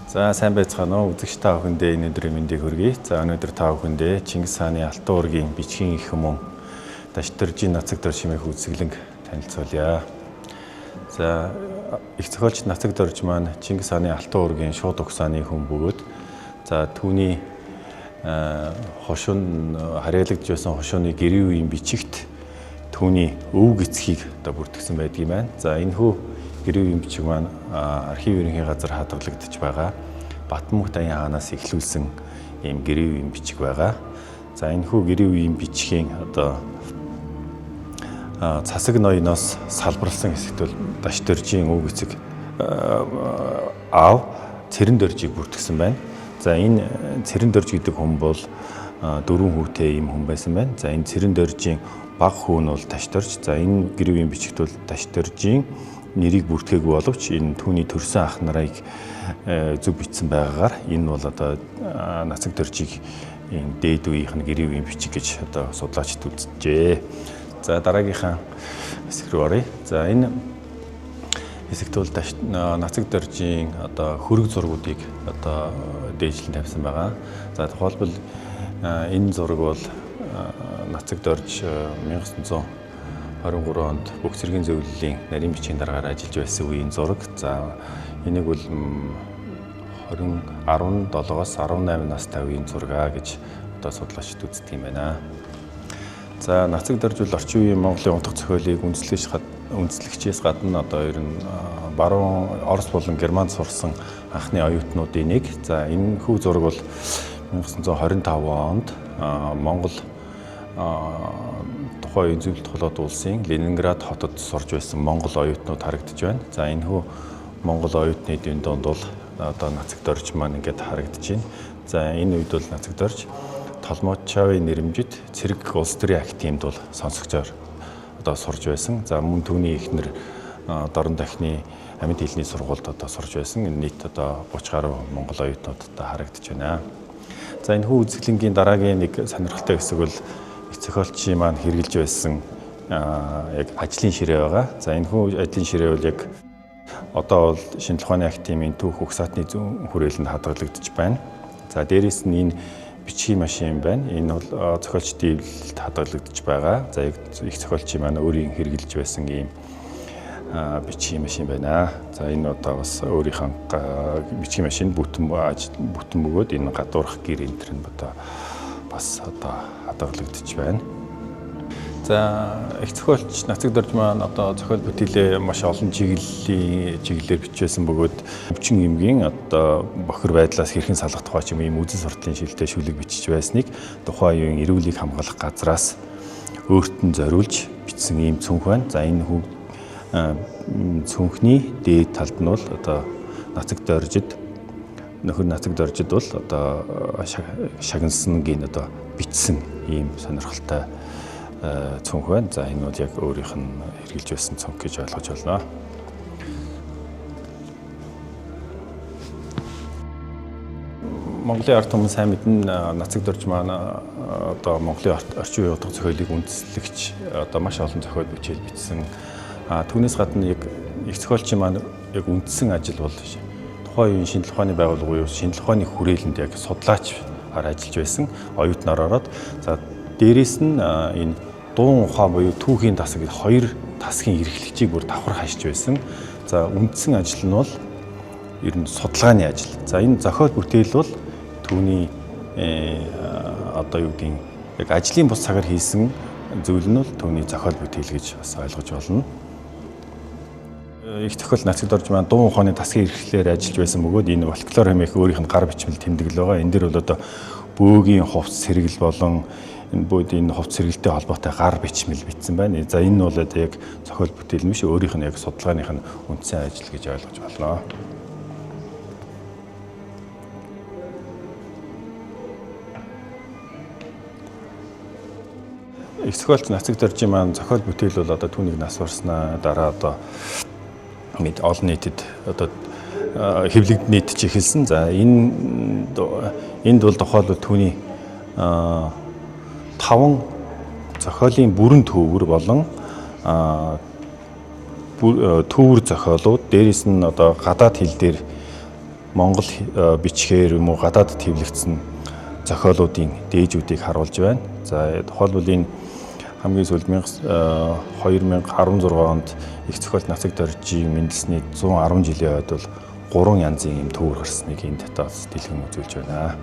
За сайн байцгаана уу. Үзэгч та бүхэндээ энэ өдрийн мэндийг хүргэе. За өнөөдөр та бүхэндээ Чингис хааны Алтан уургийн бичгийн их хүмүүн Дашторжийн Нацаг Дор шимээх үзэсгэлэнг танилцуулъя. За их зохиолч Нацаг Дорж маань Чингис хааны Алтан уургийн шууд угсааны хүн бөгөөд за түүний хошуун харьяалагдж байсан хошууны гэрээ үеийн бичигт түүний өвөг эцгийг бүртгэсэн байдаг юм байна. За энэ хүү гэрээ үеийн бичиг маань архив ерөнхий газар хадгалагдаж байгаа. Батмунх Даян хаанаас эхлүүлсэн ийм гэрээ үеийн бичиг байгаа. За энэ хүү гэрээ үеийн бичгийн цасаг ноёноос салбарлсан хэсэгт бол Дашторжийн өвөг эцэг аав Цэрэн Доржийг бүртгэсэн байна. За энэ Цэрэн Дорж гэдэг хүн бол 4 хүүтэй ийм хүн байсан байна. За энэ Цэрэн Доржийн баг хүү нь бол Дашторж. За энэ гэрээ үеийн бичигт бол Дашторжийн нэрийг бүртгээгүй боловч энэ түүний төрсөн ах нарыг зөв бичсэн байгаагаар энэ бол одоо Нацаг Доржийг энэ дээд үеийнх нь гэрээ үеийн бичиг гэж одоо судлаачид үзжээ. За дараагийнхаа хэсэг рүү оръё. За энэ хэсэгт бол Нацаг Доржийн одоо хөрөг зургуудыг одоо дээжлэн тавьсан байгаа. За тухайлбал энэ зураг бол Нацаг Дорж 1923 онд бүх цэргийн зөвлөлийн нарийн бичгийн дараагаар ажиллаж байсан үеийн зураг. За энийг бол 17-оос 18 настай үеийн зураг гэж одоо судлаачид үздэг юм байна. За Нацаг Дорж бол орчин үеийн Монголын унтах зохиолыг үндэслэгчээс гадна одоо ер нь баруун Орос болон Германд сурсан анхны оюутнуудын нэг. За энэ хүү зураг бол 1925 онд Монгол тухайн үеийн зөвлөлт холоод улсын Ленинград хотод сурж байсан монгол оюутнууд харагдаж байна. За энэ хүү монгол оюутнуудын донд бол одоо Нацаг Дорж маань ингээд харагдаж байна. За энэ үед бол Нацаг Дорж Толмочавын нэрэмжит цэрэг улс төрийн актимд бол сонсогчоор одоо сурж байсан. За мөн түүний эхнэр Дорн дахны амьд хэлний сургуульд одоо сурж байсан. Энэ нийт одоо 30 гаруй монгол оюутнууд одоо харагдаж байна. За энэ хүү үзэсгэлэнгийн дараагийн нэг сонирхолтой хэсэг бол их зохиолчийн маань хэрэгжилж байсан яг ажлын ширээ байгаа. За энэ хүү ажлын ширээ бол яг одоо бол шинжлэх ухааны актимын түүх угсаатны зүүн хүрээлэнд хадгалагдаж байна. За дээрээс нь энэ бичгийн машин байна. Энэ бол зохиолчдын эвлэлд хадгалагдаж байгаа. За их зохиолчийн маань өөрийн хэрэгжилж байсан ийм бичгийн машин байна. За энэ одоо бас өөрийнхөө бичгийн машин бүтэн бөгөөд энэ гадуурх гэр энтер нь одоо бас одоо хадгалагдаж байна. За их зохиолч Нацаг Дорж маань одоо зохиол бүтээлээ маш олон чиглэлээр бичсэн бөгөөд өвчин эмгийн одоо бохир байдлаас хэрхэн салах тухай ч юм ийм үзэл сурталын шилдэг шүлэг бичиж байсныг тухайн үеийн эрүүлийг хамгаалах газраас өөрт нь зориулж бичсэн ийм цүнх байна. За энэ цүнхний дээд талд нь бол одоо Нацаг Доржид нөхөр Нацаг Доржид бол одоо шагнасангийн одоо бичсэн ийм сонирхолтой цүнх байна. За энэ бол яг өөрийнх нь хэрэгжилж байсан цүнх гэж ойлгож байна. Монголын ард түмэн сайн мэднэ Нацаг Дорж маань одоо Монголын орчин үеийн утга зохиолыг үндэслэгч одоо маш олон зохиол бичээл бичсэн. Түүнээс гадна яг их зохиолчийн маань яг үндсэн ажил бол тухайн үеийн шинжлэх ухааны байгууллага буюу шинжлэх ухааны хүрээлэнд яг судлаачаар ажиллаж байсан оюутнаар ороод за дээрээс нь энэ дуун ухаан буюу түүхийн тасаг хоёр тасгийн эрхлэгчийг бүр давхар хашиж байсан. За үндсэн ажил нь бол ер нь судалгааны ажил. За энэ зохиол бүтээл бол түүний одоо юу гэдгийг яг ажлын бус цагаар хийсэн зүйл нь бол түүний зохиол бүтээл гэж бас ойлгож болно. Их зохиол Нацаг Дорж маань дуун ухааны тасгийн эрхлэлээр ажиллаж байсан бөгөөд энэ фольклор хэмээх өөрийнх нь гар бичмэл тэмдэглэл байгаа. Энэ дээр бол одоо бөөгийн хувцс сэргэл болон энэ хувцс сэргэлтэй холбоотой гар бичмэл бичсэн байна. За энэ нь бол одоо яг зохиол бүтээл биш өөрийнх нь яг судалгааных нь үндсэн ажил гэж ойлгож байна. Их зохиолч Нацаг Доржийн маань зохиол бүтээл бол одоо түүнийг нас барснаа дараа одоо олон нийтэд одоо хэвлэгд нийтж эхэлсэн. За энд бол тухайлбал түүний 5 зохиолын бүрэн төвөр болон төвөр зохиолууд дээрээс нь одоо гадаад хэл дээр Монгол бичгээр юм уу гадаадд хэвлэгдсэн зохиолуудын дээжүүдийг харуулж байна. За тухайлбал энэ хамгийн сүүлд 2016 онд их зохиолт Нацаг доржийг мэндэлсний 110 жилийн хойд бол 3 янзын юм төвөр гарсныг энд татаас дэлгэн үзүүлж байна.